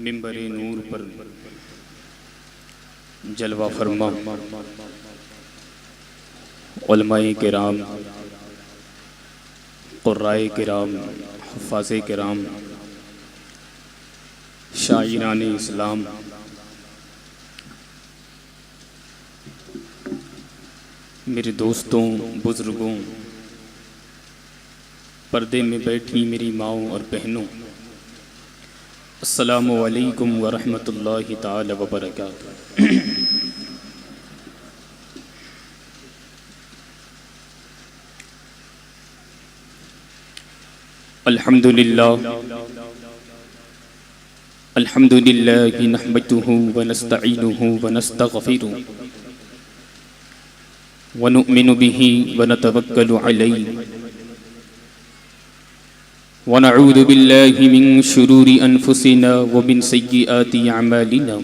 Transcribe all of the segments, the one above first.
منبر نور پر جلوہ فرما علماء کرام، قرائے کرام، حفاظ کرام، شاعران اسلام، میرے دوستوں، بزرگوں، پردے میں بیٹھی میری ماؤں اور بہنوں، السلام علیکم ورحمۃ اللہ تعالی وبرکاتہ۔ الحمد للہ نحمده ونستعینه ونستغفره ونؤمن به ونتوکل علیہ ونعوذ باللہ من شرور انفسنا ومن سیئات اعمالنا،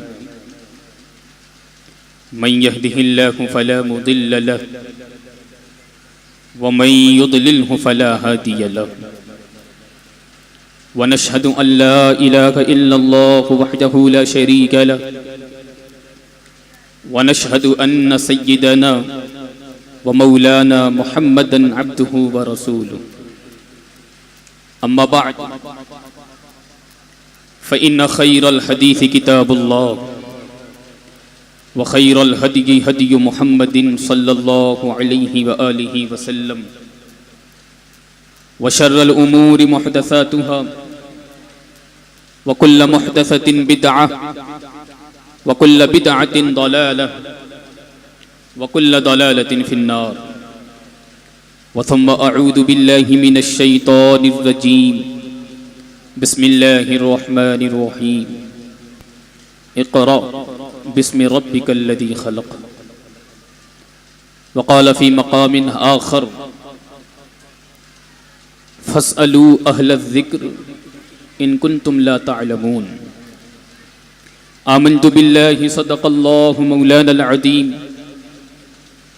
من يهده الله فلا مضل له ومن يضلله فلا هادي له، ونشهد ان لا اله الا الله وحده لا شريك له، ونشهد ان سيدنا ومولانا محمدا عبده ورسوله، اما بعد فان خير الحديث كتاب الله، وخير الهدي هدي محمد صلى الله عليه وآله وسلم، وشر الأمور محدثاتها، وكل محدثة بدعة، وكل بدعة ضلالة، وكل ضلالة في النار، وثم أعوذ بالله من الشيطان الرجيم، بسم الله الرحمن الرحيم، اقرأ بسم ربك الذي خلق، وقال في مقام آخر فاسألوا أهل الذكر إن كنتم لا تعلمون، آمنت بالله صدق الله مولانا العظيم،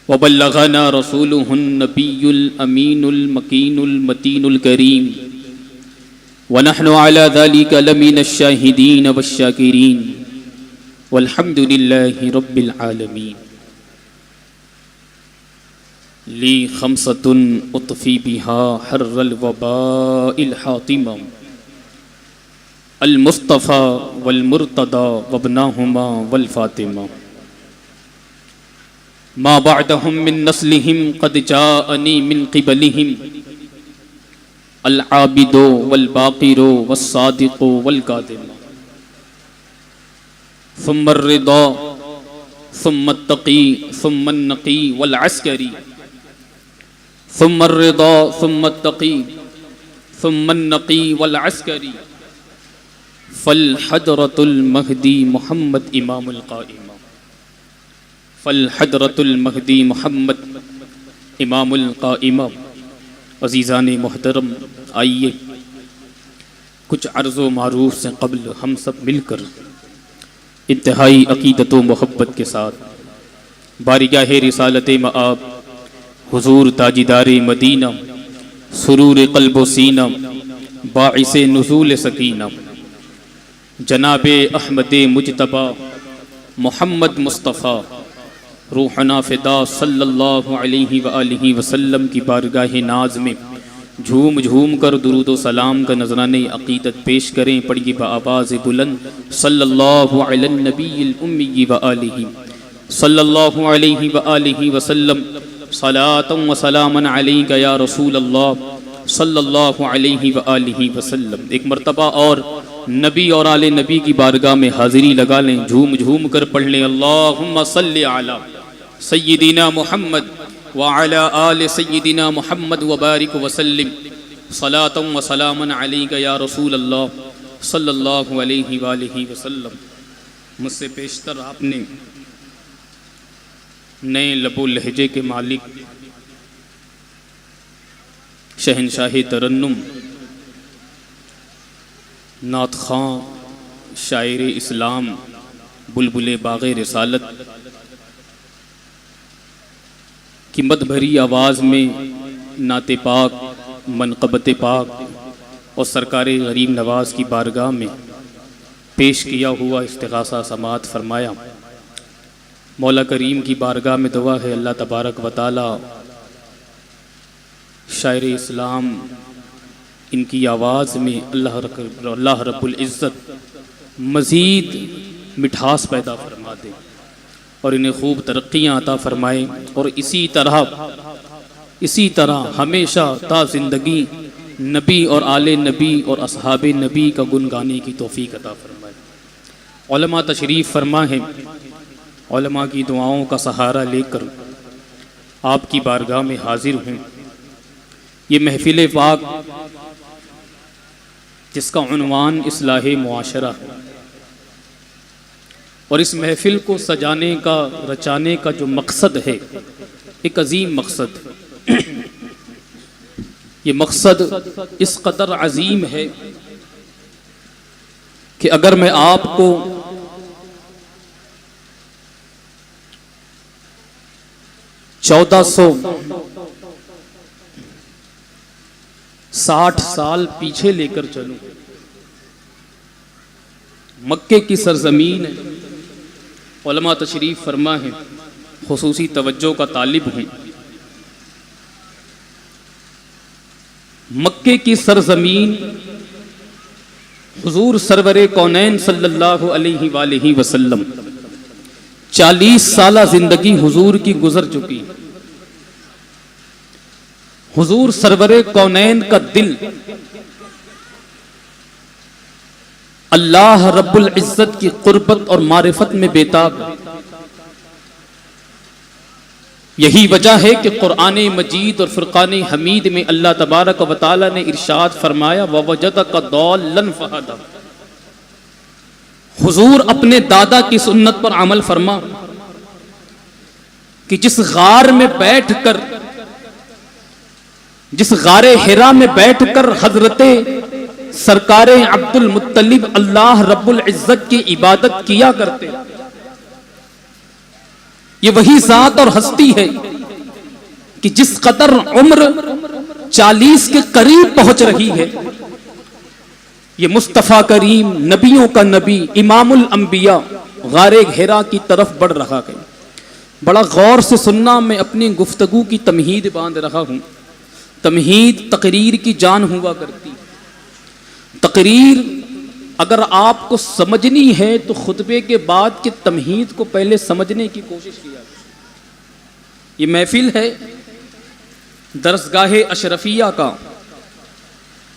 وبلغنا رسوله النبي الأمين المكين المتين الكريم، ونحن على ذلك لمن الشاهدين والشاكرين، والحمد لله رب العالمين۔ لي خمسة أطفي بها حر الوباء الحاطمة، المصطفى والمرتضى وابناهما والفاطمة، ما بعدهم من نسلهم قد جاءني من قبلهم العابد والباقر والصادق والكاظم، ثم الرضا ثم التقي ثم النقي والعسكري، ثم الرضا ثم التقي ثم النقي والعسكري، فالحضرة المهدي محمد امام القائمة، فالحضرة المهدي محمد امام القائمة۔ عزیزان محترم، آئیے کچھ عرض و معروف سے قبل ہم سب مل کر انتہائی عقیدت و محبت کے ساتھ بارگاہ رسالت مآب حضور تاجدار مدینہ، سرور قلب و سینہ، باعث نزول سکینہ، جناب احمد مجتبی محمد مصطفیٰ روحنا فدا صلی اللہ علیہ وآلہ وسلم کی بارگاہ ناز میں جھوم جھوم کر درود و سلام کا نذرانہ عقیدت پیش کریں۔ پڑھیے بآواز بلند، صلی اللہ علی النبی الامی وآلہ صلی اللہ علیہ وآلہ وسلم، صلاۃ و سلاما علیک یا رسول اللہ صلی اللہ علیہ وآلہ وسلم۔ ایک مرتبہ اور نبی اور آل نبی کی بارگاہ میں حاضری لگا لیں، جھوم جھوم کر پڑھ لیں، اللہم صلی علی سیدنا محمد وعلی آل سیدنا محمد وبارک وسلم، صلاۃ و سلاما علیک یا رسول اللہ صلی اللہ علیہ وآلہ وسلم۔ مجھ سے پیشتر آپ نے نئے لب و لہجے کے مالک، شہنشاہ ترنم، نعت خواں، شاعر اسلام، بلبل باغ رسالت کی مد بھری آواز میں نعت پاک، منقبت پاک اور سرکار غریب نواز کی بارگاہ میں پیش کیا ہوا استغاثہ سماعت فرمایا۔ مولا کریم کی بارگاہ میں دعا ہے اللہ تبارک و تعالی شاعر اسلام ان کی آواز میں اللہ رب العزت مزید مٹھاس پیدا فرما دے اور انہیں خوب ترقیاں عطا فرمائے، اور اسی طرح ہمیشہ تا زندگی نبی اور آل نبی اور اصحاب نبی کا گن گانے کی توفیق عطا فرمائے۔ علماء تشریف فرما ہے، علماء کی دعاؤں کا سہارا لے کر آپ کی بارگاہ میں حاضر ہوں۔ یہ محفل پاک جس کا عنوان اصلاح معاشرہ ہے، اور اس محفل کو سجانے کا رچانے کا جو مقصد ہے ایک عظیم مقصد ہے۔ یہ مقصد اس قدر عظیم ہے کہ اگر میں آپ کو چودہ سو 60 سال پیچھے لے کر چلوں، مکے کی سرزمین ہے، علماء تشریف فرما ہے، خصوصی توجہ کا طالب ہوں۔ مکے کی سرزمین حضور سرور کونین صلی اللہ علیہ وآلہ وسلم 40 سالہ زندگی حضور کی گزر چکی۔ حضور سرور کونین کا دل اللہ رب العزت کی قربت اور معرفت میں بےتاب ہے۔ یہی وجہ ہے کہ قرآن مجید اور فرقان حمید میں اللہ تبارک و تعالی نے ارشاد فرمایا وَوَجَدَكَ ضَالًّا فَهَدَىٰ۔ حضور اپنے دادا کی سنت پر عمل فرما کہ جس غار حرا میں بیٹھ کر حضرت سرکار عبد المطلب اللہ رب العزت کی عبادت کیا کرتے، یہ وہی ذات اور ہستی ہے کہ جس قدر عمر 40 کے قریب پہنچ رہی ہے، یہ مصطفیٰ کریم نبیوں کا نبی امام الانبیاء غار حرا کی طرف بڑھ رہا ہے۔ بڑا غور سے سننا، میں اپنی گفتگو کی تمہید باندھ رہا ہوں۔ تمہید تقریر کی جان ہوا کرتی، تقریر اگر آپ کو سمجھنی ہے تو خطبے کے بعد کی تمہید کو پہلے سمجھنے کی کوشش کیا۔ یہ محفل ہے درسگاہ اشرفیہ کا،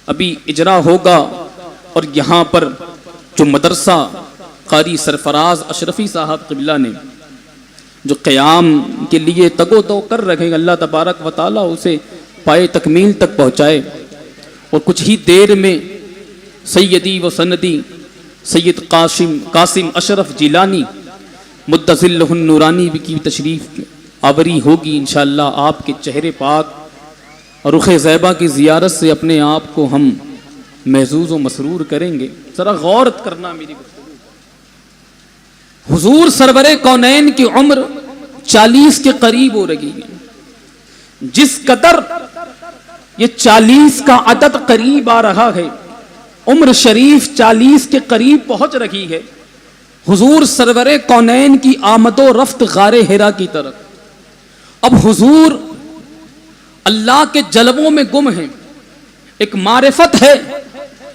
ابھی اجرا ہوگا، اور یہاں پر جو مدرسہ قاری سرفراز اشرفی صاحب قبلہ نے جو قیام کے لیے تگ و دو کر رکھے، اللہ تبارک و تعالیٰ اسے پائے تکمیل تک پہنچائے، اور کچھ ہی دیر میں سیدی و سندی سید قاسم اشرف جیلانی مدظلہ النورانی کی تشریف آوری ہوگی انشاءاللہ۔ آپ کے چہرے پاک اور رخ زیبا کی زیارت سے اپنے آپ کو ہم محظوظ و مسرور کریں گے۔ ذرا غور کرنا میری گفتگو۔ حضور سرور کونین کی عمر 40 کے قریب ہو رہی ہے، جس قدر یہ 40 کا عدد قریب آ رہا ہے، عمر شریف 40 کے قریب پہنچ رہی ہے، حضور سرور کونین کی آمد و رفت غار حرا کی طرف۔ اب حضور اللہ کے جلووں میں گم ہیں، ایک معرفت ہے،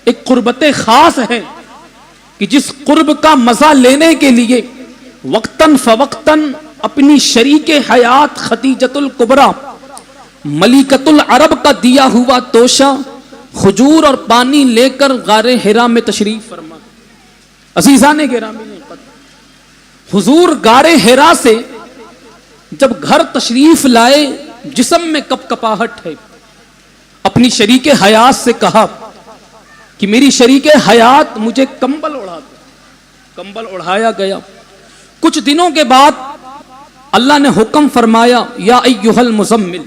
ایک قربت خاص ہے کہ جس قرب کا مزہ لینے کے لیے وقتاً فوقتاً اپنی شریک حیات خدیجۃ الکبریٰ ملکۃ العرب کا دیا ہوا توشہ کھجور اور پانی لے کر غار حرا میں تشریف فرما۔ عزیزان گرامی، حضور غار حرا سے جب گھر تشریف لائے، جسم میں کپ کپاہٹ ہے، اپنی شریک حیات سے کہا کہ میری شریک حیات مجھے کمبل اڑا دو۔ کمبل اڑھایا گیا۔ کچھ دنوں کے بعد اللہ نے حکم فرمایا یا ایھا المزمل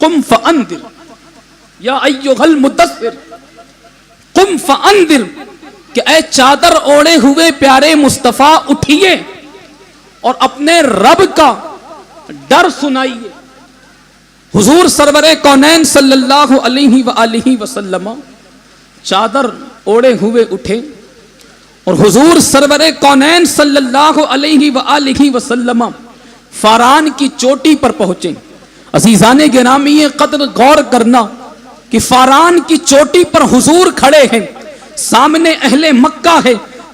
قم فانذر، یا ایھا المدثر قم فانذر، کہ اے چادر اوڑے ہوئے پیارے مصطفیٰ اٹھیے اور اپنے رب کا ڈر سنائیے۔ حضور سرور کونین صلی اللہ علیہ وآلہ وسلم چادر اوڑے ہوئے اٹھے اور حضور سرور کونین صلی اللہ علیہ وآلہ وسلم فاران کی چوٹی پر پہنچے. عزیزان گرامی قدر غور کرنا کہ فاران کی چوٹی پر حضور کھڑے ہیں, سامنے اہل مکہ ہے.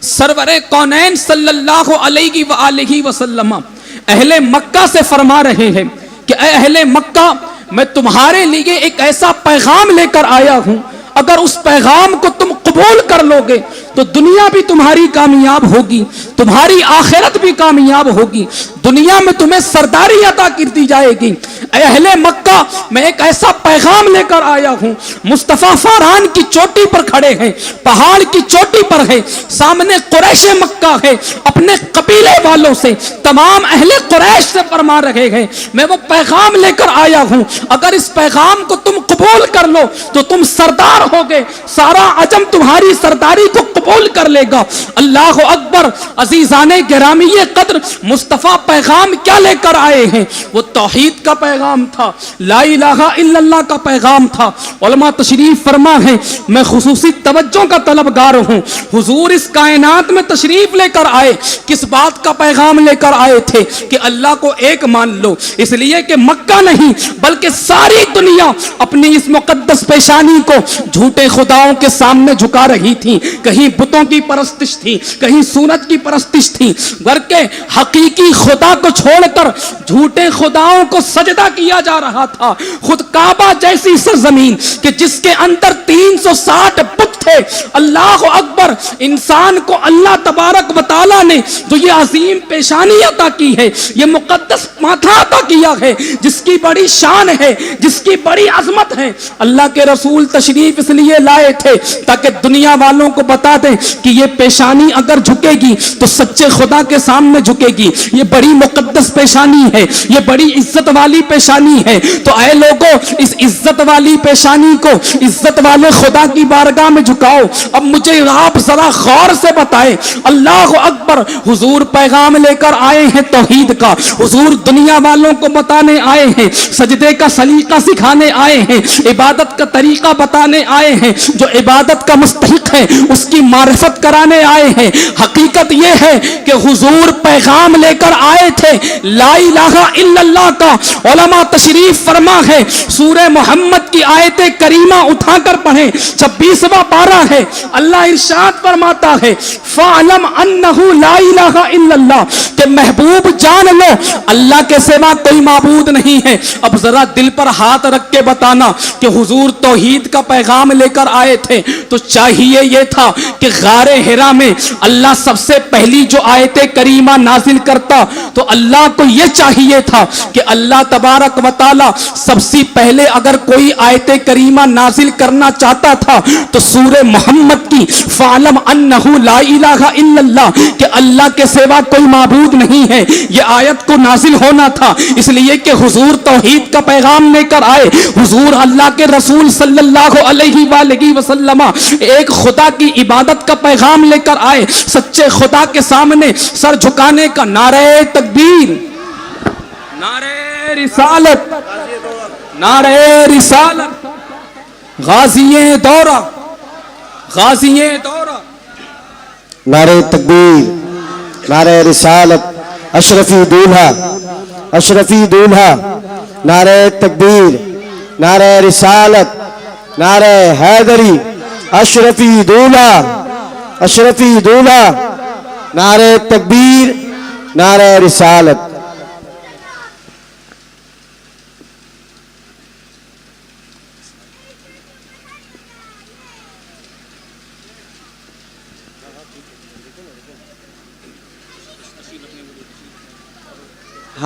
سرور کونین صلی اللہ علیہ وآلہ وسلم اہل مکہ سے فرما رہے ہیں کہ اے اہل مکہ, میں تمہارے لیے ایک ایسا پیغام لے کر آیا ہوں, اگر اس پیغام کو تم قبول کر لو گے تو دنیا بھی تمہاری کامیاب ہوگی, تمہاری آخرت بھی کامیاب ہوگی, دنیا میں تمہیں سرداری عطا کر دی جائے گی. اے اہل مکہ, میں ایک ایسا پیغام لے کر آیا ہوں. مصطفیٰ فاران کی چوٹی پر کھڑے ہیں, پہاڑ کی چوٹی پر ہے, سامنے قریش مکہ ہے, اپنے قبیلے والوں سے, تمام اہل قریش سے فرما رہے ہیں میں وہ پیغام لے کر آیا ہوں, اگر اس پیغام کو تم قبول کر لو تو تم سردار ہوگے, سارا عجم تمہاری سرداری کو قبول کر لے گا. اللہ اکبر. عزیزان گرامی قدر, مصطفیٰ پیغام کیا لے کر آئے ہیں؟ وہ توحید کا پیغام تھا, لا الہ الا اللہ کا پیغام تھا. علماء تشریف فرما ہے, میں خصوصی توجہ کا طلبگار ہوں. حضور اس کائنات میں تشریف لے کر آئے, کس بات کا پیغام لے کر آئے تھے؟ کہ اللہ کو ایک مان لو. اس لیے کہ مکہ نہیں بلکہ ساری دنیا اپنی اس مقدس پیشانی کو جھوٹے خداؤں کے سامنے جھکا رہی تھی. کہیں بتوں کی پرستش تھی, کہیں سورج کی پرستش تھی, بلکہ حقیقی خدا کو چھوڑ کر جھوٹے خداؤں کو سجدہ کیا جا رہا تھا. خود کعبہ جیسی سرزمین کہ جس کے اندر 360 بت تھے. اللہ اکبر. انسان کو اللہ تبارک و تعالی نے جو یہ عظیم پیشانی عطا کی ہے, یہ مقدس ماتھا عطا کیا ہے, جس کی بڑی شان ہے, جس کی بڑی عظمت ہے, اللہ کے رسول تشریف اس لیے لائے تھے تاکہ دنیا والوں کو بتا دیں کہ یہ پیشانی اگر جھکے گی تو سچے خدا کے سامنے جھکے گی. یہ بڑی مقدس پیشانی ہے, یہ بڑی عزت والی پیشانی ہے. تو اے لوگوں, اس عزت والی پیشانی کو عزت والے خدا کی بارگاہ میں جھکاؤ. اب مجھے آپ ذرا غور سے بتائیں. اللہ اکبر. حضور پیغام لے کر آئے ہیں توحید کا, حضور دنیا والوں کو بتانے آئے ہیں, سجدے کا سلیقہ سکھانے آئے ہیں, عبادت کا طریقہ بتانے آئے ہیں, جو عبادت کا مستحق ہے اس کی معرفت کرانے آئے ہیں. حقیقت یہ ہے کہ حضور پیغام لے کر آئے تھے لا الہ الا اللہ کا. علماء تشریف فرما ہے, سورہ محمد کی آیت کریمہ اٹھا کر پڑھیں, 26واں پارہ ہے. اللہ ارشاد فرماتا ہے فَعْلَمْ أَنَّهُ لَا إِلَهَ إِلَّا اللَّهُ, کہ محبوب جان لو اللہ کے سوا کوئی معبود نہیں ہے. اب ذرا دل پر ہاتھ رکھ کے بتانا کہ حضور توحید کا پیغام لے کر آئے تھے تو چاہیے یہ تھا کہ غار حرا میں اللہ سب سے پہلی جو آیت کریمہ نازل کرتا تو اللہ کو یہ چاہیے تھا کہ اللہ تبارک و تعالی سب سے پہلے اگر کوئی آیت کریمہ نازل کرنا چاہتا تھا تو سورہ محمد کی فَعْلَمْ أَنَّهُ لَا إِلَهَ إِلَّا اللَّهُ, کہ اللہ کے سوا کوئی معبود نہیں ہے, یہ آیت کو نازل ہونا تھا. اس لیے کہ حضور توحید کا پیغام لے کر آئے. حضور اللہ کے رسول صلی اللہ علیہ وآلہ وسلم ایک خدا کی عبادت کا پیغام لے کر آئے, سچے خدا کے سامنے سر جھکانے کا. نعرہ تکبیر, نعرہ رسالت, نعرہ رسالت, غازی دورہ, غازی دورہ, نعرہ تکبیر, نعرہ رسالت, اشرفی دولہا, اشرفی دولہا, نعرہ تکبیر, نعرہ رسالت, نعرہ حیدری, اشرفی دولہا, اشرفی دولہا, نعرہ تکبیر, نعرہ رسالت.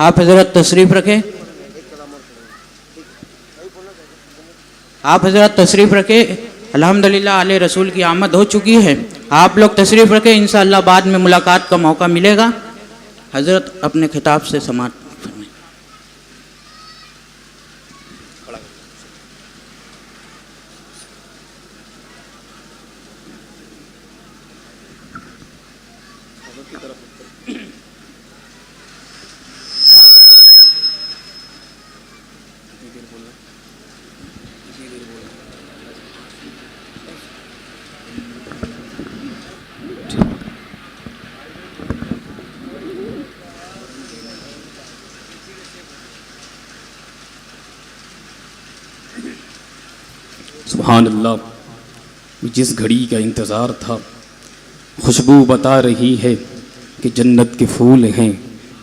آپ حضرت تشریف رکھیں, آپ حضرت تشریف رکھیں. الحمدللہ آل رسول کی آمد ہو چکی ہے. آپ لوگ تشریف رکھیں, انشاءاللہ بعد میں ملاقات کا موقع ملے گا. حضرت اپنے خطاب سے سماعت فرمائیں. سبحان اللہ، جس گھڑی کا انتظار تھا، خوشبو بتا رہی ہے کہ جنت کے پھول ہیں،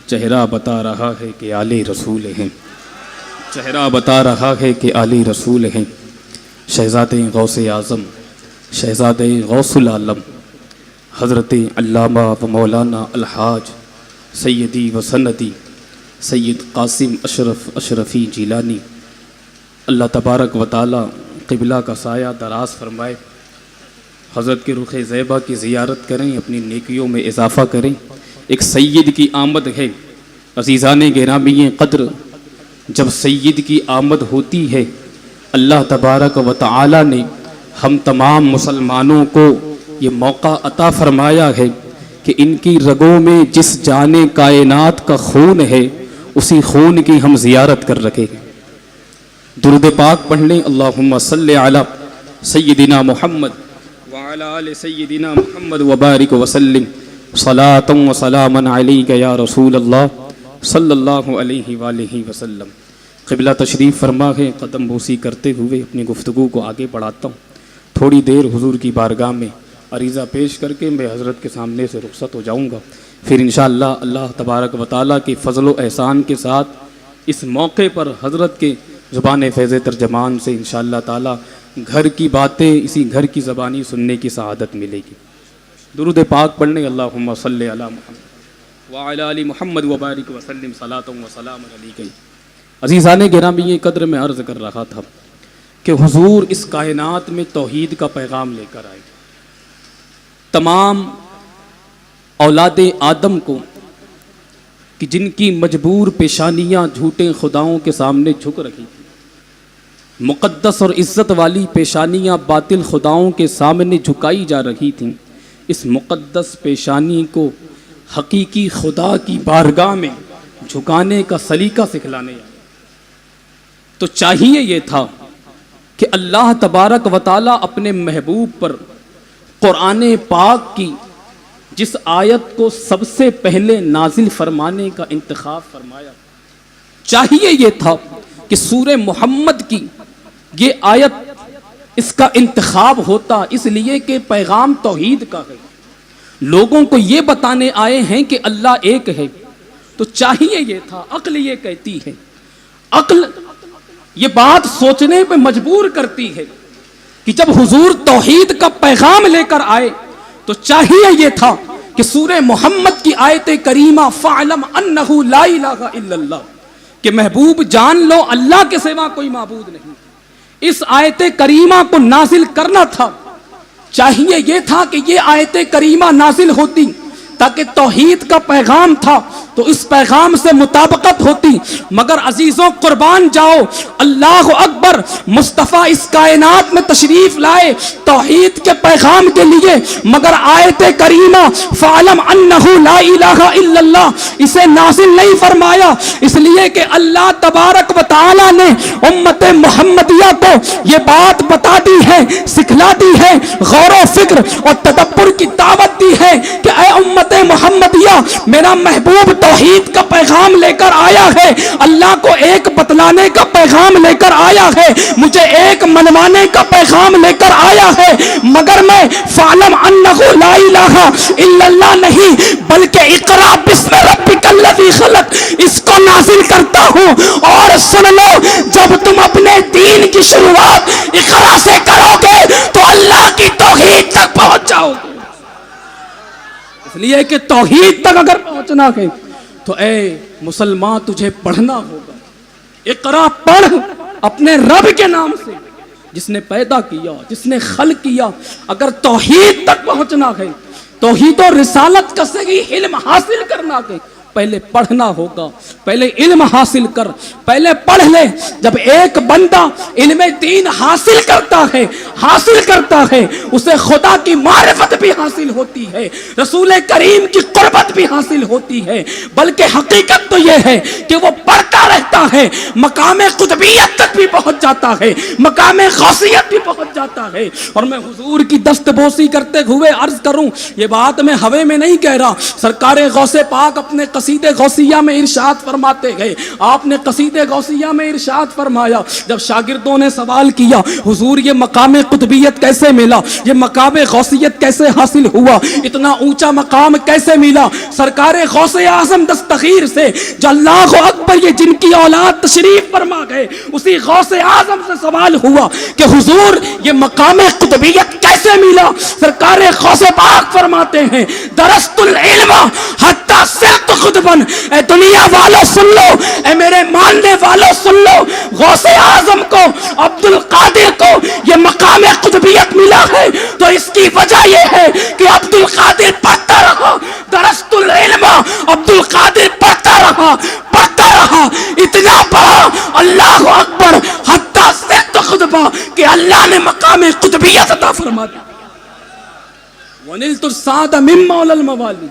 چہرہ بتا رہا ہے کہ آل رسول ہیں، چہرہ بتا رہا ہے کہ آل رسول ہیں۔ شہزادِ غوث اعظم، شہزادِ غوث العالم، حضرت علامہ و مولانا الحاج سیدی و سندی سید قاسم اشرف اشرفی جیلانی، اللہ تبارک و تعالی قبلہ کا سایہ دراز فرمائے، حضرت کے رخ زیبہ کی زیارت کریں، اپنی نیکیوں میں اضافہ کریں۔ ایک سید کی آمد ہے عزیزان گرامی قدر، جب سید کی آمد ہوتی ہے اللہ تبارک و تعالی نے ہم تمام مسلمانوں کو یہ موقع عطا فرمایا ہے کہ ان کی رگوں میں جس جان کائنات کا خون ہے اسی خون کی ہم زیارت کر رکھے ہیں۔ درود پاک پڑھ لیں، اللہم صلی علی سیدنا محمد وعلی آل سیدنا محمد وبارک وسلم صلاۃ و سلاما علیک یا رسول اللہ صلی اللہ علیہ وآلہ وسلم۔ قبلہ تشریف فرما ہے، قدم بوسی کرتے ہوئے اپنی گفتگو کو آگے بڑھاتا ہوں۔ تھوڑی دیر حضور کی بارگاہ میں عریضہ پیش کر کے میں حضرت کے سامنے سے رخصت ہو جاؤں گا، پھر انشاءاللہ اللہ تبارک و تعالیٰ کے فضل و احسان کے ساتھ اس موقع پر حضرت کے زبان فیض ترجمان سے انشاءاللہ تعالیٰ گھر کی باتیں اسی گھر کی زبانی سننے کی سعادت ملے گی۔ درود پاک پڑھنے، اللہم صلی علی محمد وعلی آل محمد وبارک وسلم صلاۃ و سلام علیک۔ عزیزان گرامی قدر، میں عرض کر رہا تھا کہ حضور اس کائنات میں توحید کا پیغام لے کر آئے، تمام اولاد آدم کو کہ جن کی مجبور پیشانیاں جھوٹے خداؤں کے سامنے جھک رہی تھیں، مقدس اور عزت والی پیشانیاں باطل خداؤں کے سامنے جھکائی جا رہی تھیں، اس مقدس پیشانی کو حقیقی خدا کی بارگاہ میں جھکانے کا سلیقہ سکھلانے آئے۔ تو چاہیے یہ تھا کہ اللہ تبارک و تعالیٰ اپنے محبوب پر قرآن پاک کی جس آیت کو سب سے پہلے نازل فرمانے کا انتخاب فرمایا، چاہیے یہ تھا کہ سورہ محمد کی یہ آیت اس کا انتخاب ہوتا، اس لیے کہ پیغام توحید کا ہے، لوگوں کو یہ بتانے آئے ہیں کہ اللہ ایک ہے۔ تو چاہیے یہ تھا، عقل یہ کہتی ہے، عقل یہ بات سوچنے پہ مجبور کرتی ہے کہ جب حضور توحید کا پیغام لے کر آئے تو چاہیے یہ تھا کہ سورہ محمد کی آیت کریمہ فَعْلَمْ أَنَّهُ لَا إِلَٰهَ إِلَّا اللَّهُ کہ محبوب جان لو اللہ کے سوا کوئی معبود نہیں۔ اس آیت کریمہ کو نازل کرنا تھا، چاہیے یہ تھا کہ یہ آیت کریمہ نازل ہوتی تاکہ توحید کا پیغام تھا تو اس پیغام سے مطابقت ہوتی، مگر عزیزوں قربان جاؤ، اللہ اکبر، مصطفیٰ اس کائنات میں تشریف لائے توحید کے پیغام کے لیے، مگر آیت کریمہ فَعْلَمْ أَنَّهُ لَا إِلَٰهَ إِلَّا اللَّهُ اسے نازل نہیں فرمایا، اس لیے کہ اللہ تبارک و تعالی نے امت محمدیہ کو یہ بات بتا دی ہے، سکھلا دی ہے، غور و فکر اور تدبر کی دعوت دی ہے کہ اے امت محمدیہ، میرا محبوب توحید کا پیغام لے کر آیا ہے، اللہ کو ایک بتلانے کا پیغام لے کر آیا ہے، مجھے ایک منوانے کا پیغام لے کر آیا ہے، مگر میں فَعْلَمْ أَنَّهُ لَا إِلَٰهَ إِلَّا اللَّهُ نہیں بلکہ اقرأ بِاسْمِ رَبِّكَ الَّذِي خَلَقَ اس کو نازل کرتا ہوں۔ اور سن لو، جب تم اپنے دین کی شروعات اقرأ سے کرو گے تو اللہ کی توحید تک پہنچ جاؤ گے، اس لیے کہ توحید تک اگر پہنچنا ہے تو اے مسلمان تجھے پڑھنا ہوگا۔ اقرا پڑھ اپنے رب کے نام سے جس نے پیدا کیا، جس نے خلق کیا۔ اگر توحید تک پہنچنا ہے، توحید و رسالت کا صحیح علم حاصل کرنا ہے، پہلے پڑھنا ہوگا، پہلے علم حاصل کر، پہلے پڑھ لے۔ جب ایک بندہ علم دین حاصل کرتا ہے اسے خدا کی معرفت بھی حاصل ہوتی ہے، رسول کریم کی قربت بھی حاصل ہوتی ہے، بلکہ حقیقت تو یہ ہے کہ وہ پڑھتا رہتا ہے، مقام قطبیت تک بھی پہنچ جاتا ہے، مقام غوثیت بھی پہنچ جاتا ہے۔ اور میں حضور کی دست بوسی کرتے ہوئے عرض کروں، یہ بات میں ہوے میں نہیں کہہ رہا، سرکار غوث پاک اپنے قصیدے غوثیہ میں ارشاد فرماتے گئے. آپ نے قصیدے غوثیہ میں ارشاد فرمایا جب شاگردوں نے سوال کیا حضور یہ مقام قطبیت کیسے ملا, یہ مقام غوثیت کیسے حاصل ہوا, اتنا اونچا مقام کیسے ملا, سرکار غوث اعظم دستگیر سے جو اللہ اکبر یہ جن کی اولاد تشریف فرما گئے اسی غوث اعظم سے سوال ہوا کہ حضور یہ مقام قطبیت کیسے ملا. سرکار غوث پاک فرماتے ہیں درست العلم حتی صرت خطبن. اے دنیا والوں سن لو, اے میرے ماننے والوں سن لو, غوث اعظم کو عبد القادر کو یہ مقام قطبیت ملا ہے تو اس کی وجہ یہ ہے کہ عبد القادر پڑھتا رہا, درست العلم عبد القادر پڑھتا رہا اتنا پڑھا اللہ اکبر حتی صرت خطبہ کہ اللہ نے مقام قطبیت عطا فرما دی. وَنِلْتُ السَّعَادَ مِن مَوْلَى الْمَوَالِي.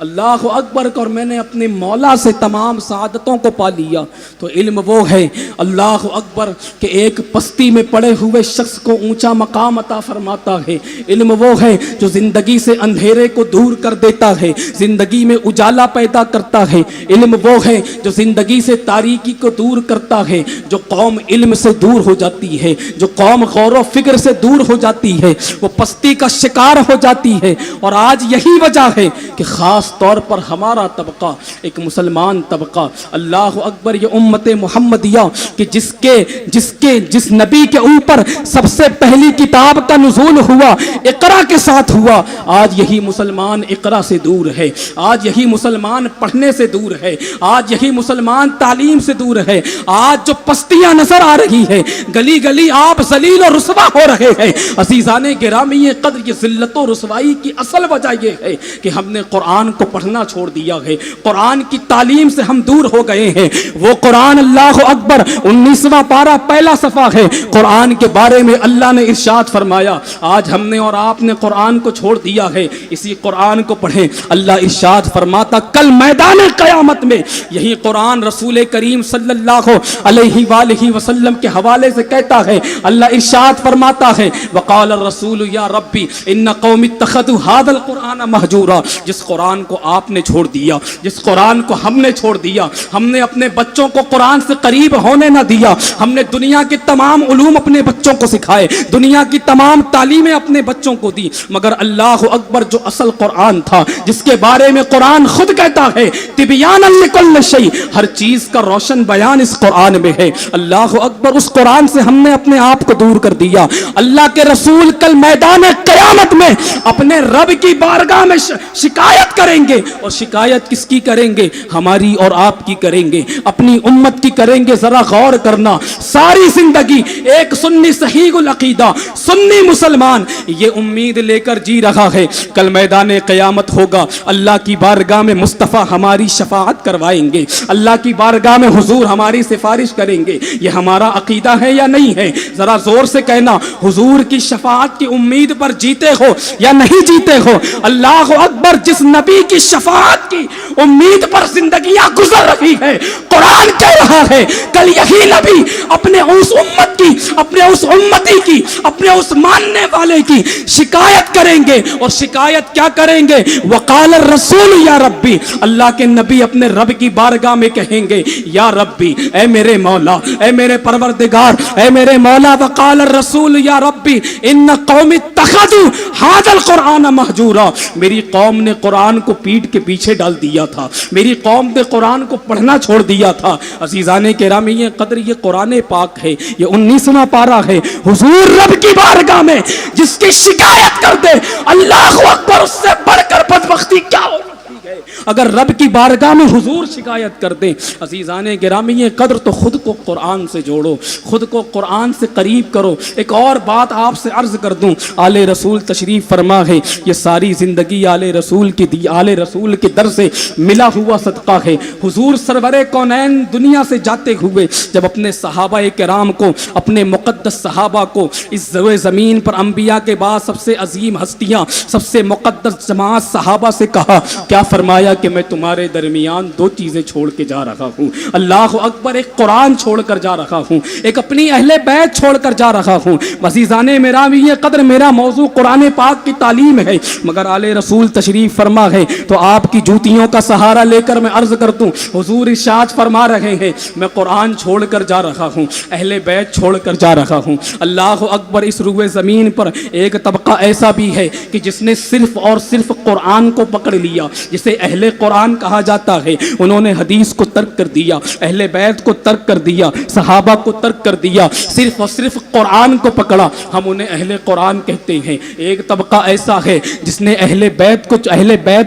اللہ اکبر. اور میں نے اپنے مولا سے تمام سعادتوں کو پا لیا. تو علم وہ ہے اللہ اکبر کہ ایک پستی میں پڑے ہوئے شخص کو اونچا مقام عطا فرماتا ہے. علم وہ ہے جو زندگی سے اندھیرے کو دور کر دیتا ہے, زندگی میں اجالا پیدا کرتا ہے. علم وہ ہے جو زندگی سے تاریکی کو دور کرتا ہے. جو قوم علم سے دور ہو جاتی ہے, جو قوم غور و فکر سے دور ہو جاتی ہے, وہ پستی کا شکار ہو جاتی ہے. اور آج یہی وجہ ہے کہ خاص طور پر ہمارا طبقہ ایک مسلمان طبقہ اللہ اکبر یہ امت محمدیہ کہ جس نبی کے اوپر سب سے پہلی کتاب کا نزول ہوا اقرا کے ساتھ ہوا, آج یہی مسلمان اقرا سے دور ہے, آج یہی مسلمان پڑھنے سے دور ہے, آج یہی مسلمان تعلیم سے دور ہے. آج جو پستیاں نظر آ رہی ہے گلی گلی آپ ذلیل و رسوا ہو رہے ہیں. عزیزان گرامی قدر یہ ذلت و رسوائی کی اصل وجہ یہ ہے کہ ہم نے قرآن کو پڑھنا چھوڑ دیا ہے, قرآن کی تعلیم سے ہم دور ہو گئے ہیں. وہ قرآن اللہ اکبر 19واں پارہ پہلا صفحہ ہے. قرآن کے بارے میں اللہ نے ارشاد فرمایا آج ہم نے اور آپ نے قرآن کو چھوڑ دیا ہے, اسی قرآن کو پڑھیں. اللہ ارشاد فرماتا کل میدان قیامت میں یہی قرآن رسول کریم صلی اللہ علیہ وآلہ وسلم کے حوالے سے کہتا ہے. اللہ ارشاد فرماتا ہے وقال الرسول یا ربی ان قوم اتخذوا هذا القرآن مہجورا. جس قرآن کو آپ نے چھوڑ دیا, جس قرآن کو ہم نے چھوڑ دیا, ہم نے اپنے بچوں کو قرآن سے قریب ہونے نہ دیا, ہم نے دنیا کے تمام علوم اپنے بچوں کو سکھائے, دنیا کی تمام تعلیمیں اپنے بچوں کو دی, مگر اللہ اکبر جو اصل قرآن تھا جس کے بارے میں قرآن خود کہتا ہے تبیانا لکل شیء, ہر چیز کا روشن بیان اس قرآن میں ہے. اللہ اکبر اس قرآن سے ہم نے اپنے آپ کو دور کر دیا. اللہ کے رسول کل میدان قیامت میں اپنے رب کی بارگاہ میں شکایت کریں گے, اور شکایت کس کی کریں گے؟ ہماری اور آپ کی کریں گے, اپنی امت کی کریں گے. ذرا غور کرنا, ساری زندگی ایک سنی صحیح العقیدہ سنی مسلمان یہ امید لے کر جی رہا ہے کل میدان قیامت ہوگا, اللہ کی بارگاہ میں مصطفیٰ ہماری شفاعت کروائیں گے, اللہ کی بارگاہ میں حضور ہماری سفارش کریں گے. یہ ہمارا عقیدہ ہے یا نہیں ہے؟ ذرا زور سے کہنا, حضور کی شفاعت کی امید پر جیتے ہو یا نہیں جیتے ہو؟ اللہ اکبر. جس نبی کی شفاعت کی امید پر زندگیاں گزر رہی ہے, قرآن کہہ رہا ہے کل یہی نبی اپنے اس امت کی, اپنے اس امتی کی, اپنے اس ماننے والے کی شکایت کریں گے. اور شکایت کیا کریں گے؟ وقال الرسول یا ربی, اللہ کے نبی اپنے رب کی بارگاہ میں کہیں گے یا ربی, اے میرے مولا, اے میرے پروردگار, اے میرے مولا. وقال الرسول یا ربی ان قوم اتخذوا هذا القرآن مہجورا, میری قوم نے قرآن کو پیٹ کے پیچھے ڈال دیا تھا, میری قوم نے قرآن کو پڑھنا چھوڑ دیا تھا. عزیزان گرامی قدر یہ قرآن پاک ہے, یہ 19واں پارہ ہے. حضور رب کی بارگاہ میں جس کی شکایت کر دے اللہ اکبر, اس سے بڑھ کر بدبختی کیا ہو سکتی ہے؟ اگر رب کی بارگاہ میں حضور شکایت کر دیں. عزیزان گرامی قدر تو خود کو قرآن سے جوڑو, خود کو قرآن سے قریب کرو. ایک اور بات آپ سے عرض کر دوں, آل رسول تشریف فرما ہے, یہ ساری زندگی آل رسول کی دی, آل رسول کے در سے ملا ہوا صدقہ ہے. حضور سرور کونین دنیا سے جاتے ہوئے جب اپنے صحابہ کرام کو, اپنے مقدس صحابہ کو, اس زمین پر انبیاء کے بعد سب سے عظیم ہستیاں, سب سے مقدس جماعت صحابہ سے کہا, کیا فرمایا فرمایا کہ میں تمہارے درمیان دو چیزیں چھوڑ کے جا رہا ہوں. اللہ اکبر. ایک قرآن چھوڑ کر جا رہا ہوں, ایک اپنی اہل بیت چھوڑ کر جا رہا ہوں. عزیزان گرامی قدر, میرا موضوع قرآن پاک کی تعلیم ہے, مگر آل رسول تشریف فرما ہے تو آپ کی جوتیوں کا سہارا لے کر میں عرض کر دوں, حضور ارشاد فرما رہے ہیں میں قرآن چھوڑ کر جا رہا ہوں, اہل بیت چھوڑ کر جا رہا ہوں. اللہ اکبر. اس روئے زمین پر ایک طبقہ ایسا بھی ہے کہ جس نے صرف اور صرف قرآن کو پکڑ لیا, جسے اہل قرآن کہا جاتا ہے. انہوں نے حدیث کو ترک کر دیا, اہل بیت کو ترک کر دیا, صحابہ کو ترک کر دیا, صرف اور صرف قرآن کو پکڑا. ہم انہیں اہل قرآن کہتے ہیں. ایک طبقہ ایسا ہے جس نے اہل بیت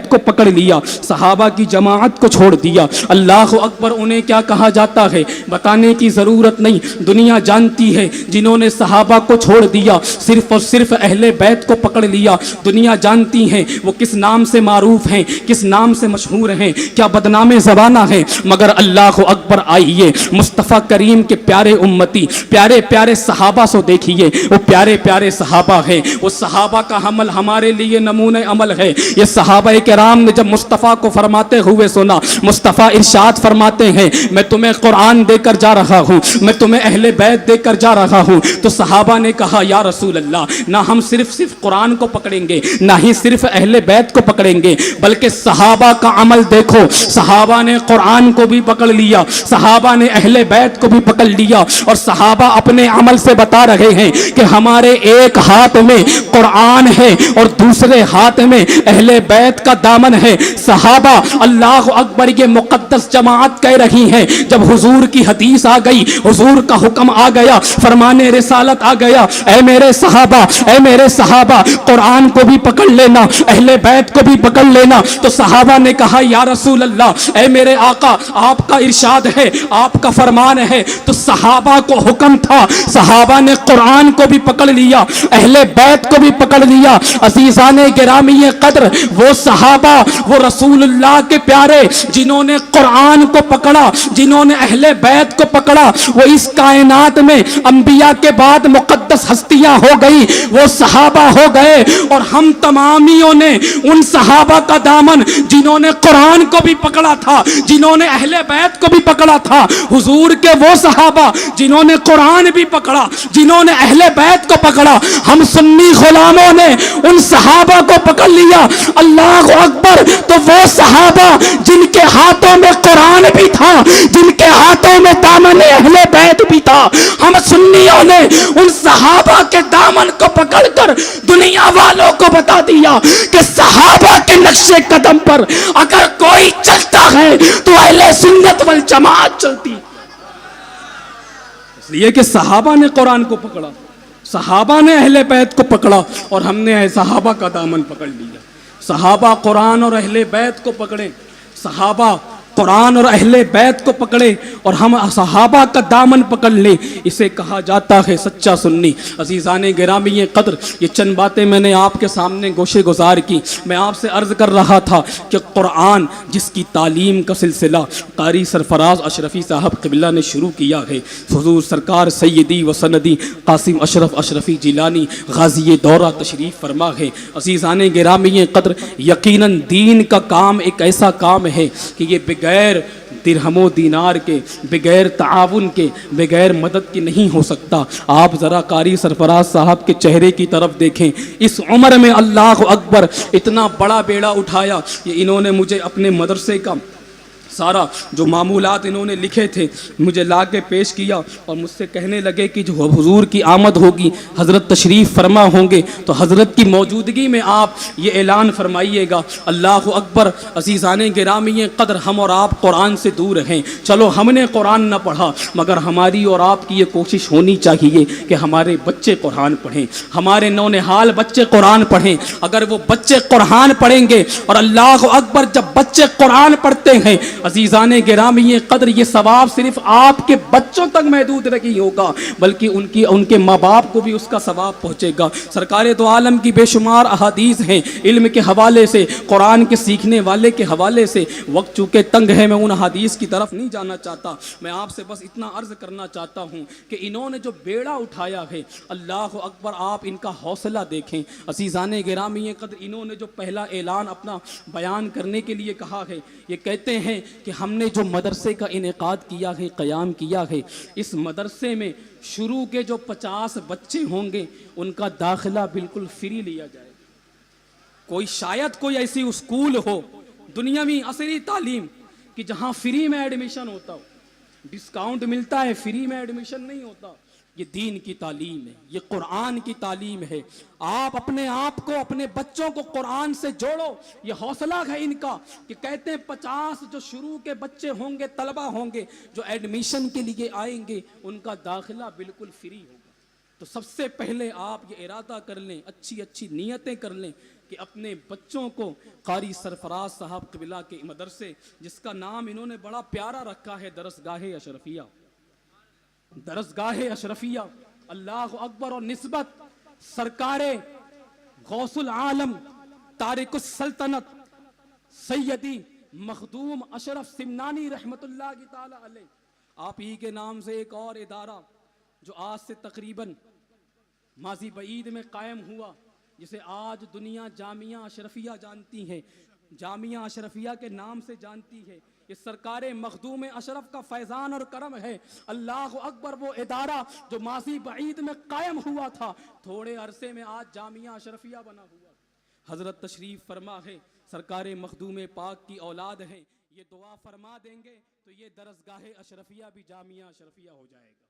کو پکڑ لیا, صحابہ کی جماعت کو چھوڑ دیا. اللہ اکبر. انہیں کیا کہا جاتا ہے بتانے کی ضرورت نہیں, دنیا جانتی ہے. جنہوں نے صحابہ کو چھوڑ دیا, صرف اور صرف اہل بیت کو پکڑ لیا, دنیا جانتی ہیں وہ کس نام سے معروف ہیں, کس نام سے مشہور ہیں, کیا بدنام زبانہ ہیں. مگر اللہ اکبر. آئیے مصطفیٰ کریم کے پیارے امتی, پیارے پیارے صحابہ سو دیکھیے. وہ پیارے پیارے صحابہ ہیں, وہ صحابہ کا عمل ہمارے لیے نمونہ عمل ہے. یہ صحابہ کرام نے جب مصطفیٰ کو فرماتے ہوئے سنا, مصطفیٰ ارشاد فرماتے ہیں میں تمہیں قرآن دے کر جا رہا ہوں, میں تمہیں اہل بیت دے کر جا رہا ہوں. تو صحابہ نے کہا یا رسول اللہ, نہ ہم صرف قرآن کو پکڑیں گے, نہ ہی صرف اہل بیت کو پکڑیں گے, بلکہ صحابہ کا عمل دیکھو. صحابہ نے قرآن کو بھی پکڑ لیا, صحابہ نے اہل بیت کو بھی پکڑ لیا, اور صحابہ اپنے عمل سے بتا رہے ہیں کہ ہمارے ایک ہاتھ میں قرآن ہے اور دوسرے ہاتھ میں اہل بیت کا دامن ہے. صحابہ اللہ اکبر. یہ مقدس جماعت کہہ رہی ہیں جب حضور کی حدیث آ گئی, حضور کا حکم آ گیا, فرمان رسالت آ گیا, اے میرے صحابہ قرآن کو بھی پکڑ لینا, اہل بیت کو بھی پکڑ لینا. تو صحابہ نے کہا یا رسول اللہ, اے میرے آقا, آپ کا ارشاد ہے, آپ کا فرمان ہے. تو صحابہ کو حکم تھا, صحابہ نے قرآن کو بھی پکڑ لیا, اہل بیت کو بھی پکڑ لیا. عزیزان گرامی قدر, وہ صحابہ, وہ رسول اللہ کے پیارے جنہوں نے قرآن کو پکڑا, جنہوں نے اہل بیت کو پکڑا, وہ اس کائنات میں انبیاء کے بعد مقدس ہستیاں ہو گئی, وہ صحابہ ہو گئے. اور ہم تمامیوں نے ان صحابہ کا دامن جنہوں نے قرآن کو بھی پکڑا تھا, جنہوں نے اہل بیت کو بھی پکڑا تھا, حضور کے وہ صحابہ جنہوں نے قرآن بھی پکڑا, جنہوں نے اہل بیت کو پکڑا, ہم سنی غلاموں نے ان صحابہ کو پکڑ لیا. اللہ اکبر. تو وہ صحابہ جن کے ہاتھوں میں قرآن بھی تھا, جن کے ہاتھوں میں دامن اہل بیت بھی تھا, ہم سنیوں نے ان صحابہ کے دامن کو پکڑ کر دنیا والوں کو بتا دیا کہ صحابہ کے نقش قدم پر اگر کوئی چلتا ہے تو اہل سنت والجماعت چلتی. اس لیے کہ صحابہ نے قرآن کو پکڑا, صحابہ نے اہل بیت کو پکڑا, اور ہم نے صحابہ کا دامن پکڑ لیا. صحابہ قرآن اور اہل بیت کو پکڑیں, صحابہ قرآن اور اہل بیت کو پکڑے اور ہم صحابہ کا دامن پکڑ لیں, اسے کہا جاتا ہے سچا سنی. عزیزان گرامی قدر, یہ چند باتیں میں نے آپ کے سامنے گوشے گزار کی. میں آپ سے عرض کر رہا تھا کہ قرآن جس کی تعلیم کا سلسلہ قاری سرفراز اشرفی صاحب قبلہ نے شروع کیا ہے, حضور سرکار سیدی و سندی قاسم اشرف اشرفی جیلانی غازی دورہ تشریف فرما ہے. عزیزان گرامی قدر, یقیناً دین کا کام ایک ایسا کام ہے کہ یہ بغیر درہم و دینار کے, بغیر تعاون کے, بغیر مدد کے نہیں ہو سکتا. آپ ذرا قاری سرفراز صاحب کے چہرے کی طرف دیکھیں. اس عمر میں اللہ اکبر اتنا بڑا بیڑا اٹھایا. یہ انہوں نے مجھے اپنے مدرسے کا سارا جو معمولات انہوں نے لکھے تھے مجھے لا کے پیش کیا, اور مجھ سے کہنے لگے کہ جو حضور کی آمد ہوگی, حضرت تشریف فرما ہوں گے, تو حضرت کی موجودگی میں آپ یہ اعلان فرمائیے گا. اللہ اکبر. عزیزان گرامی قدر, ہم اور آپ قرآن سے دور ہیں. چلو ہم نے قرآن نہ پڑھا, مگر ہماری اور آپ کی یہ کوشش ہونی چاہیے کہ ہمارے بچے قرآن پڑھیں, ہمارے نونہال بچے قرآن پڑھیں. اگر وہ بچے قرآن پڑھیں گے, اور اللہ اکبر, جب بچے قرآن پڑھتے ہیں, عزیزان گرامی قدر یہ ثواب صرف آپ کے بچوں تک محدود نہیں ہوگا بلکہ ان کے ماں باپ کو بھی اس کا ثواب پہنچے گا۔ سرکار دو عالم کی بے شمار احادیث ہیں علم کے حوالے سے، قرآن کے سیکھنے والے کے حوالے سے۔ وقت چونکہ تنگ ہے میں ان حدیث کی طرف نہیں جانا چاہتا، میں آپ سے بس اتنا عرض کرنا چاہتا ہوں کہ انہوں نے جو بیڑا اٹھایا ہے، اللہ اکبر، آپ ان کا حوصلہ دیکھیں۔ عزیزان گرامی قدر انہوں نے جو پہلا اعلان اپنا بیان کرنے کے لیے کہا ہے، یہ کہتے ہیں کہ ہم نے جو مدرسے کا انعقاد کیا ہے، قیام کیا ہے، اس مدرسے میں شروع کے جو 50 بچے ہوں گے ان کا داخلہ بالکل فری لیا جائے۔ شاید کوئی ایسی اسکول ہو دنیاوی عصری تعلیم کہ جہاں فری میں ایڈمیشن ہوتا ہو، ڈسکاؤنٹ ملتا ہے، فری میں ایڈمیشن نہیں ہوتا۔ یہ دین کی تعلیم ہے، یہ قرآن کی تعلیم ہے۔ آپ اپنے آپ کو، اپنے بچوں کو قرآن سے جوڑو۔ یہ حوصلہ ہے ان کا کہ کہتے ہیں 50 جو شروع کے بچے ہوں گے، طلبہ ہوں گے جو ایڈمیشن کے لیے آئیں گے، ان کا داخلہ بالکل فری ہوگا۔ تو سب سے پہلے آپ یہ ارادہ کر لیں، اچھی نیتیں کر لیں کہ اپنے بچوں کو قاری سرفراز صاحب قبلہ کے مدرسے، جس کا نام انہوں نے بڑا پیارا رکھا ہے، درسگاہ اشرفیہ، درسگاہ اشرفیہ، اللہ اکبر، اور نسبت سرکار غوث العالم تارک السلطنت سیدی مخدوم اشرف سمنانی رحمت اللہ کی تعالی علیہ، آپ ہی کے نام سے ایک اور ادارہ جو آج سے تقریباً ماضی بعید میں قائم ہوا، جسے آج دنیا جامعہ اشرفیہ جانتی ہے، جامعہ اشرفیہ کے نام سے جانتی ہے۔ یہ سرکار مخدوم اشرف کا فیضان اور کرم ہے۔ اللہ اکبر، وہ ادارہ جو ماضی بعید میں قائم ہوا تھا، تھوڑے عرصے میں آج جامعہ اشرفیہ بنا ہوا۔ حضرت تشریف فرما ہے، سرکار مخدوم پاک کی اولاد ہیں، یہ دعا فرما دیں گے تو یہ درسگاہ اشرفیہ بھی جامعہ اشرفیہ ہو جائے گا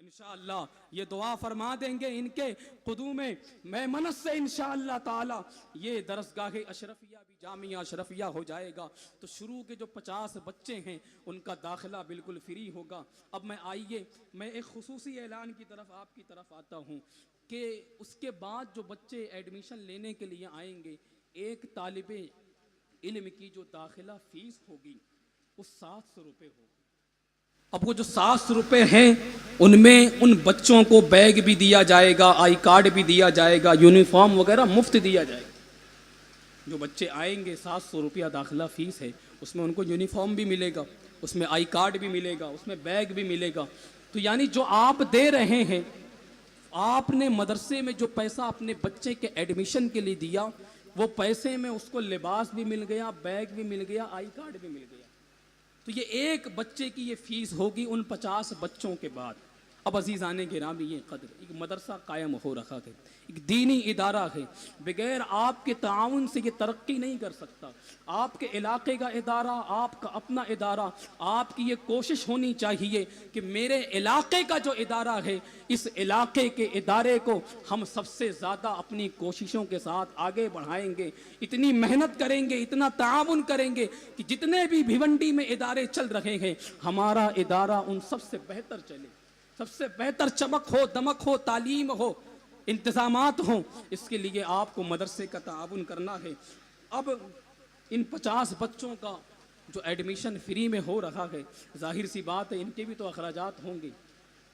انشاءاللہ۔ یہ دعا فرما دیں گے ان کے قدوم میمنت سے انشاءاللہ تعالی، یہ درسگاہ اشرفیہ بھی جامعہ اشرفیہ ہو جائے گا۔ تو شروع کے جو 50 بچے ہیں ان کا داخلہ بالکل فری ہوگا۔ اب میں ایک خصوصی اعلان کی طرف آپ کی طرف آتا ہوں کہ اس کے بعد جو بچے ایڈمیشن لینے کے لیے آئیں گے، ایک طالب علم کی جو داخلہ فیس ہوگی وہ 700 روپے ہوگی۔ اب وہ جو 700 روپے ہیں ان میں ان بچوں کو بیگ بھی دیا جائے گا، آئی کارڈ بھی دیا جائے گا، یونیفارم وغیرہ مفت دیا جائے گا۔ جو بچے آئیں گے 700 روپیہ داخلہ فیس ہے، اس میں ان کو یونیفارم بھی ملے گا، اس میں آئی کارڈ بھی ملے گا، اس میں بیگ بھی ملے گا۔ تو یعنی جو آپ دے رہے ہیں، آپ نے مدرسے میں جو پیسہ اپنے بچے کے ایڈمیشن کے لیے دیا، وہ پیسے میں اس کو لباس بھی مل گیا، بیگ بھی مل گیا، آئی کارڈ بھی مل گیا۔ تو یہ ایک بچے کی یہ فیس ہوگی ان 50 بچوں کے بعد۔ اب عزیزان گرامی یہ قدر، ایک مدرسہ قائم ہو رکھا ہے، ایک دینی ادارہ ہے، بغیر آپ کے تعاون سے یہ ترقی نہیں کر سکتا۔ آپ کے علاقے کا ادارہ، آپ کا اپنا ادارہ، آپ کی یہ کوشش ہونی چاہیے کہ میرے علاقے کا جو ادارہ ہے، اس علاقے کے ادارے کو ہم سب سے زیادہ اپنی کوششوں کے ساتھ آگے بڑھائیں گے، اتنی محنت کریں گے، اتنا تعاون کریں گے کہ جتنے بھی بھیونڈی میں ادارے چل رہے ہیں، ہمارا ادارہ ان سب سے بہتر چلے، سب سے بہتر چمک ہو، دمک ہو، تعلیم ہو، انتظامات ہوں۔ اس کے لیے آپ کو مدرسے کا تعاون کرنا ہے۔ اب ان 50 بچوں کا جو ایڈمیشن فری میں ہو رہا ہے، ظاہر سی بات ہے ان کے بھی تو اخراجات ہوں گے۔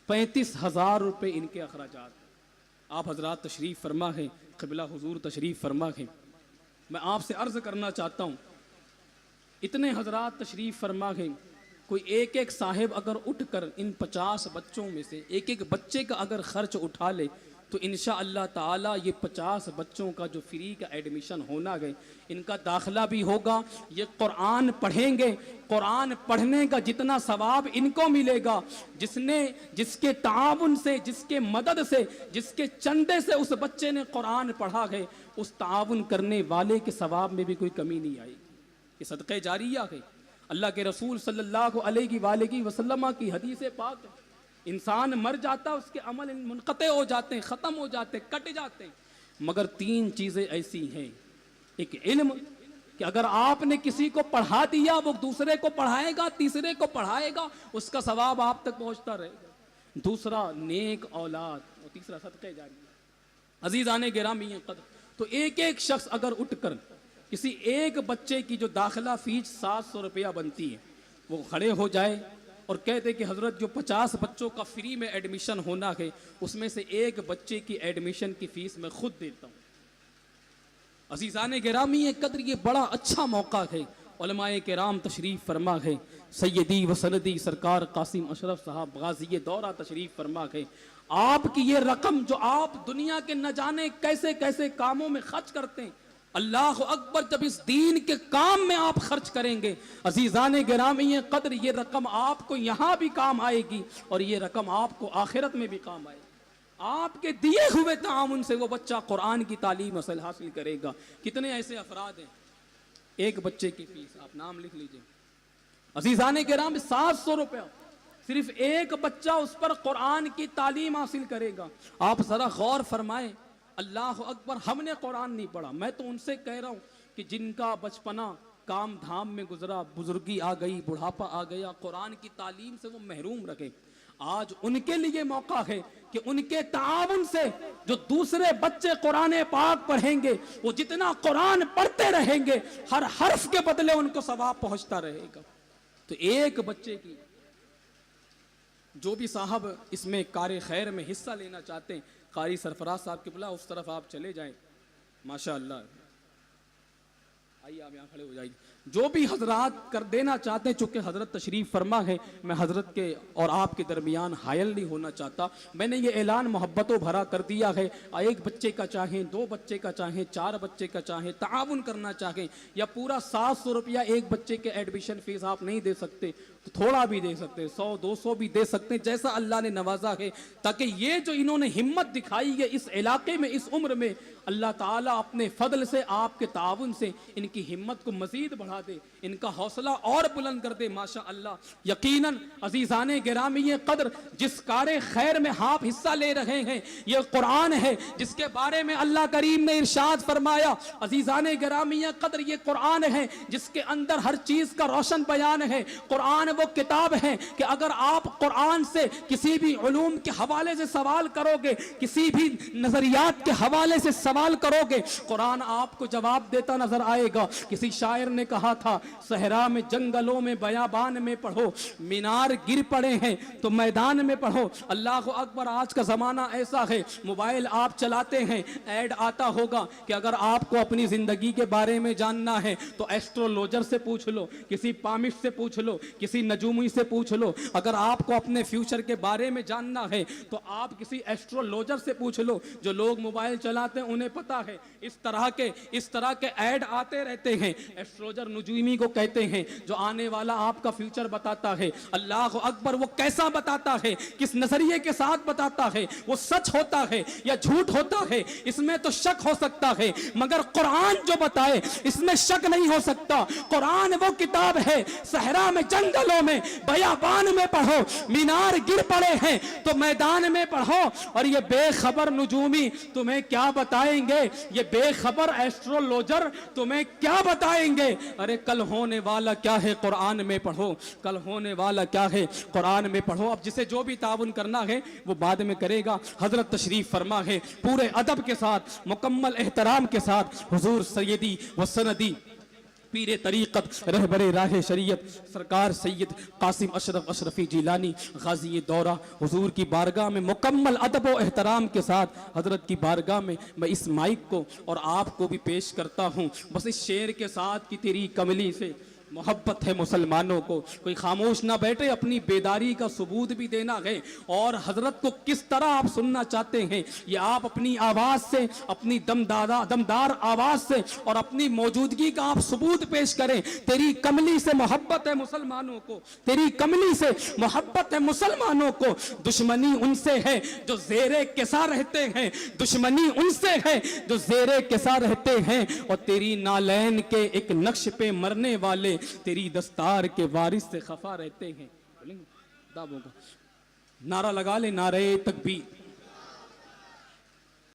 35,000 روپے ان کے اخراجات۔ آپ حضرات تشریف فرما ہے، قبلہ حضور تشریف فرما ہے۔ میں آپ سے عرض کرنا چاہتا ہوں، اتنے حضرات تشریف فرما ہے، کوئی ایک ایک صاحب اگر اٹھ کر ان 50 بچوں میں سے ایک ایک بچے کا اگر خرچ اٹھا لے تو انشاءاللہ تعالی یہ 50 بچوں کا جو فری کا ایڈمیشن ہونا ہے، ان کا داخلہ بھی ہوگا، یہ قرآن پڑھیں گے۔ قرآن پڑھنے کا جتنا ثواب ان کو ملے گا، جس کے تعاون سے، جس کے مدد سے، جس کے چندے سے اس بچے نے قرآن پڑھا ہے، اس تعاون کرنے والے کے ثواب میں بھی کوئی کمی نہیں آئے گی۔ یہ صدقہ جاریہ ہے۔ اللہ کے رسول صلی اللہ علیہ وآلہ وسلم کی حدیث پاک ہے، انسان مر جاتا، اس کے عمل منقطع ہو جاتے ہیں، ختم ہو جاتے ہیں، کٹ جاتے ہیں، مگر 3 چیزیں ایسی ہیں۔ ایک علم کہ اگر آپ نے کسی کو پڑھا دیا، وہ دوسرے کو پڑھائے گا، تیسرے کو پڑھائے گا، اس کا ثواب آپ تک پہنچتا رہے گا۔ دوسرا نیک اولاد، اور تیسرا صدقہ جاریہ۔ عزیزان گرامی قدر، تو ایک ایک شخص اگر اٹھ کر کسی ایک بچے کی جو داخلہ فیس 700 روپیہ بنتی ہے وہ کھڑے ہو جائے اور کہتے کہ حضرت جو 50 بچوں کا فری میں ایڈمیشن ہونا ہے اس میں سے ایک بچے کی ایڈمیشن کی فیس میں خود دیتا ہوں. عزیزان گرامی قدر یہ بڑا اچھا موقع ہے. علماء کرام تشریف فرما ہے. سیدی و سندی سرکار قاسم اشرف صاحب غازی دورہ تشریف فرما ہے. آپ کی یہ رقم جو آپ دنیا کے نہ جانے کیسے کیسے کاموں میں خرچ کرتے ہیں، اللہ اکبر، جب اس دین کے کام میں آپ خرچ کریں گے عزیزان گرامی قدر، یہ رقم آپ کو یہاں بھی کام آئے گی اور یہ رقم آپ کو آخرت میں بھی کام آئے گی. آپ کے دیے ہوئے تعاون سے وہ بچہ قرآن کی تعلیم حاصل کرے گا. کتنے ایسے افراد ہیں ایک بچے کی فیس آپ نام لکھ لیجئے عزیزان گرامی 700 روپیہ، صرف ایک بچہ اس پر قرآن کی تعلیم حاصل کرے گا. آپ ذرا غور فرمائیں. اللہ اکبر، ہم نے قرآن نہیں پڑھا. میں تو ان سے کہہ رہا ہوں کہ جن کا بچپنا کام دھام میں گزرا، بزرگی آ گئی، بڑھاپا آ گیا، قرآن کی تعلیم سے وہ محروم رکھے. آج ان کے لیے موقع ہے کہ ان کے تعاون سے جو دوسرے بچے قرآن پاک پڑھیں گے وہ جتنا قرآن پڑھتے رہیں گے ہر حرف کے بدلے ان کو ثواب پہنچتا رہے گا. تو ایک بچے کی جو بھی صاحب اس میں کار خیر میں حصہ لینا چاہتے ہیں، قاری سرفراز صاحب کی بلا اس طرف آپ چلے جائیں. ماشاءاللہ آئیے آپ یہاں کھڑے ہو جائیے. جو بھی حضرات کر دینا چاہتے ہیں، چونکہ حضرت تشریف فرما ہے، میں حضرت کے اور آپ کے درمیان حائل نہیں ہونا چاہتا. میں نے یہ اعلان محبت و بھرا کر دیا ہے. ایک بچے کا چاہیں، 2 بچے کا چاہیں، 4 بچے کا چاہیں، تعاون کرنا چاہیں، یا پورا 700 روپیہ ایک بچے کے ایڈمیشن فیس آپ نہیں دے سکتے تو تھوڑا بھی دے سکتے، 100-200 بھی دے سکتے ہیں جیسا اللہ نے نوازا ہے، تاکہ یہ جو انہوں نے ہمت دکھائی ہے اس علاقے میں، اس عمر میں، اللہ تعالیٰ اپنے فضل سے، آپ کے تعاون سے ان کی ہمت کو مزید بڑھا دے، ان کا حوصلہ اور بلند کر دے. ماشاء اللہ. یقیناً عزیزان گرامی قدر، جس کار خیر میں آپ حصہ لے رہے ہیں یہ قرآن ہے جس کے بارے میں اللہ کریم نے ارشاد فرمایا. عزیزان گرامی قدر، یہ قرآن ہے جس کے اندر ہر چیز کا روشن بیان ہے. قرآن وہ کتاب ہے کہ اگر آپ قرآن سے کسی بھی علوم کے حوالے سے سوال کرو گے، کسی بھی نظریات کے حوالے سے سوال کرو گے، قرآن آپ کو جواب دیتا نظر آئے گا. کسی شاعر نے کہا تھا، صحرا میں، جنگلوں میں، بیابان میں پڑھو، مینار گر پڑے ہیں تو میدان میں پڑھو. اللہ اکبر. آج کا زمانہ ایسا ہے، موبائل آپ چلاتے ہیں، ایڈ آتا ہوگا کہ اگر آپ کو اپنی زندگی کے بارے میں جاننا ہے تو ایسٹرولوجر سے پوچھ لو، کسی پامش سے پوچھ لو، کسی نجومی سے پوچھ لو. اگر آپ کو اپنے فیوچر کے بارے میں جاننا ہے تو آپ کسی ایسٹرولوجر سے پوچھ لو. جو لوگ موبائل چلاتے ہیں انہیں پتا ہے اس طرح کے ایڈ آتے رہتے ہیں. ایسٹرولوجر نجومی کو کہتے ہیں جو آنے والا آپ کا فیوچر بتاتا ہے. اللہ اکبر. وہ کیسا بتاتا ہے، کس نظریے کے ساتھ بتاتا ہے، وہ سچ ہوتا ہے یا جھوٹ ہوتا ہے، اس میں تو شک ہو سکتا ہے، مگر قرآن جو بتائے اس میں شک نہیں ہو سکتا. قرآن وہ کتاب ہے، صحرا میں، جنگلوں میں، بیابان میں پڑھو، مینار گر پڑے ہیں تو میدان میں پڑھو. اور یہ بے خبر نجومی تمہیں کیا بتائیں گے، یہ بے خبر ایسٹرولوجر تمہیں کیا بتائیں گے. ارے کل ہونے والا کیا ہے قرآن میں پڑھو، کل ہونے والا کیا ہے قرآن میں پڑھو. اب جسے جو بھی تعاون کرنا ہے وہ بعد میں کرے گا. حضرت تشریف فرما ہے پورے ادب کے ساتھ، مکمل احترام کے ساتھ، حضور سیدی و سندی پیر طریقت رہبر راہ شریعت سرکار سید قاسم اشرف اشرفی جیلانی غازی دورہ، حضور کی بارگاہ میں مکمل ادب و احترام کے ساتھ حضرت کی بارگاہ میں اس مائک کو اور آپ کو بھی پیش کرتا ہوں. بس اس شعر کے ساتھ کہ تیری کملی سے محبت ہے مسلمانوں کو. کوئی خاموش نہ بیٹھے، اپنی بیداری کا ثبوت بھی دینا ہے. اور حضرت کو کس طرح آپ سننا چاہتے ہیں یہ آپ اپنی آواز سے، اپنی دمدار آواز سے اور اپنی موجودگی کا آپ ثبوت پیش کریں. تیری کملی سے محبت ہے مسلمانوں کو، تیری کملی سے محبت ہے مسلمانوں کو. دشمنی ان سے ہے جو زیر کسا رہتے ہیں، دشمنی ان سے ہے جو زیر کسا رہتے ہیں. اور تیری نالین کے ایک نقش پہ مرنے والے تیری دستار کے وارث سے خفا رہتے ہیں. نعرہ لگا لے، نعرہ تکبیر.